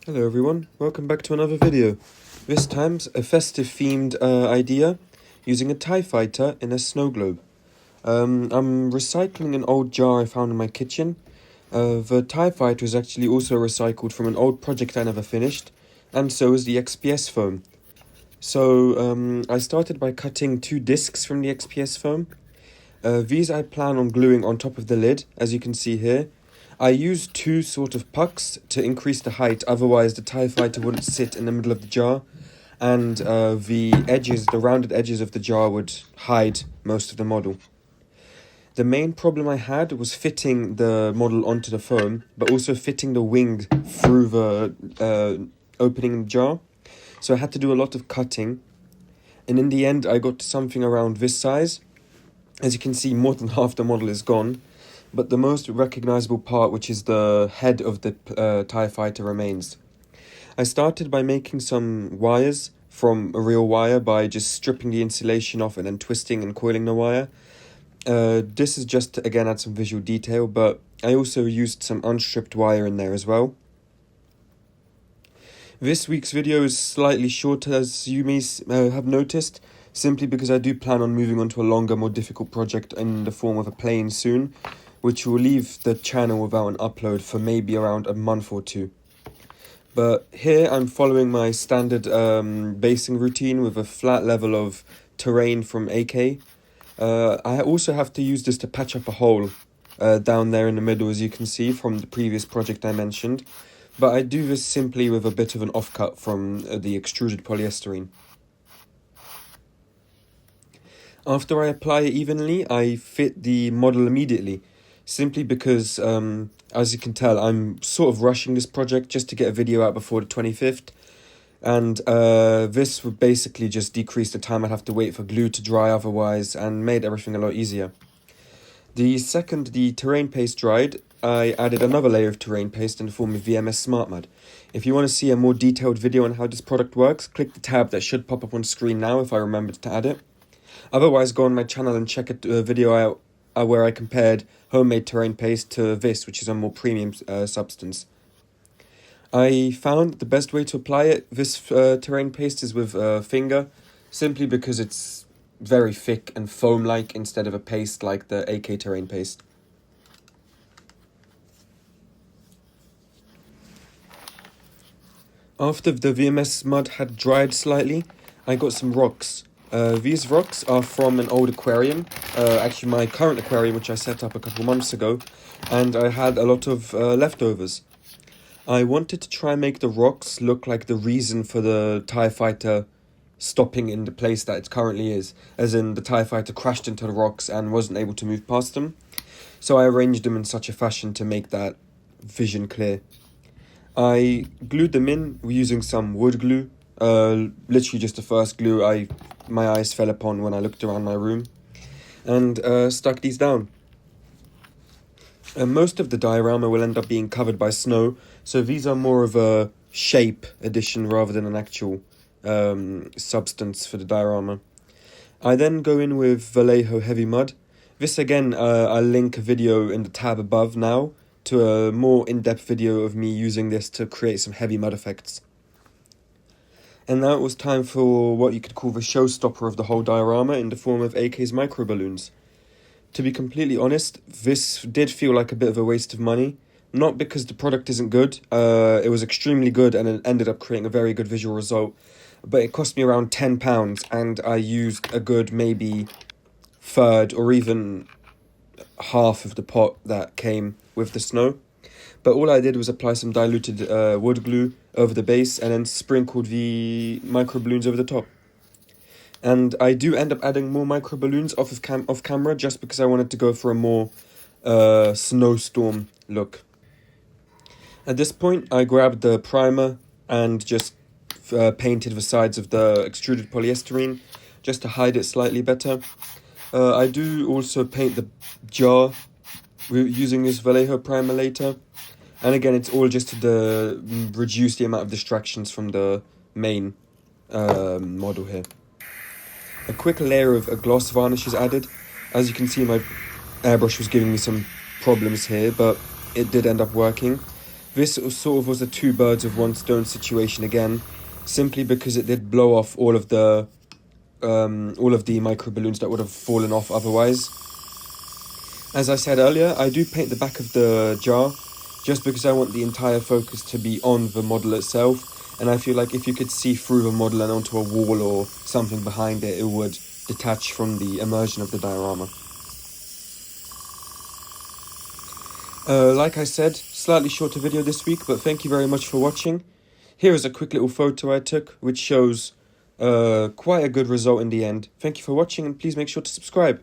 Hello everyone, welcome back to another video. This time's a festive themed idea using a TIE fighter in a snow globe. I'm recycling an old jar I found in my kitchen. The TIE fighter is actually also recycled from an old project I never finished, and so is the XPS foam. So I started by cutting 2 discs from the XPS foam. These I plan on gluing on top of the lid, as you can see here. I used 2 sort of pucks to increase the height, otherwise the TIE fighter wouldn't sit in the middle of the jar, and the rounded edges of the jar would hide most of the model. The main problem I had was fitting the model onto the foam, but also fitting the wing through the opening in the jar, so I had to do a lot of cutting, and in the end I got to something around this size. As you can see, more than half the model is gone, but the most recognizable part, which is the head of the TIE fighter, remains. I started by making some wires from a real wire by just stripping the insulation off and then twisting and coiling the wire. This is just to, again, add some visual detail, but I also used some unstripped wire in there as well. This week's video is slightly shorter, as you may have noticed, simply because I do plan on moving on to a longer, more difficult project in the form of a plane soon, which will leave the channel without an upload for maybe around a month or 2. But here I'm following my standard basing routine with a flat level of terrain from AK. I also have to use this to patch up a hole down there in the middle, as you can see from the previous project I mentioned. But I do this simply with a bit of an offcut from the extruded polystyrene. After I apply it evenly, I fit the model immediately, simply because, as you can tell, I'm sort of rushing this project just to get a video out before the 25th, and this would basically just decrease the time I'd have to wait for glue to dry otherwise, and made everything a lot easier. The second the terrain paste dried, I added another layer of terrain paste in the form of VMS Smart Mud. If you want to see a more detailed video on how this product works, click the tab that should pop up on screen now if I remembered to add it. Otherwise, go on my channel and check a video out where I compared homemade terrain paste to this, which is a more premium substance. I found the best way to apply this terrain paste is with a finger, simply because it's very thick and foam-like instead of a paste like the AK terrain paste. After the VMS mud had dried slightly, I got some rocks. These rocks are from an old aquarium, actually my current aquarium, which I set up a couple months ago, and I had a lot of leftovers. I wanted to try and make the rocks look like the reason for the TIE fighter stopping in the place that it currently is, as in the TIE fighter crashed into the rocks and wasn't able to move past them. So I arranged them in such a fashion to make that vision clear. I glued them in using some wood glue, literally just the first glue my eyes fell upon when I looked around my room, and stuck these down. Most of the diorama will end up being covered by snow, so these are more of a shape addition rather than an actual substance for the diorama. I then go in with Vallejo Heavy Mud. This again, I'll link a video in the tab above now to a more in-depth video of me using this to create some heavy mud effects. And now it was time for what you could call the showstopper of the whole diorama in the form of AK's micro balloons. To be completely honest, this did feel like a bit of a waste of money, not because the product isn't good, it was extremely good and it ended up creating a very good visual result, but it cost me around £10 and I used a good maybe third or even half of the pot that came with the snow. But all I did was apply some diluted wood glue over the base and then sprinkled the micro balloons over the top. And I do end up adding more micro balloons off camera just because I wanted to go for a more snowstorm look. At this point, I grabbed the primer and just painted the sides of the extruded polystyrene just to hide it slightly better. I do also paint the jar using this Vallejo primer later. And again, it's all just to reduce the amount of distractions from the main model here. A quick layer of a gloss varnish is added. As you can see, my airbrush was giving me some problems here, but it did end up working. This sort of was a two birds with one stone situation again, simply because it did blow off all of the micro balloons that would have fallen off otherwise. As I said earlier, I do paint the back of the jar just because I want the entire focus to be on the model itself, and I feel like if you could see through the model and onto a wall or something behind it, it would detach from the immersion of the diorama. Like I said, slightly shorter video this week, but thank you very much for watching. Here is a quick little photo I took, which shows quite a good result in the end. Thank you for watching, and please make sure to subscribe.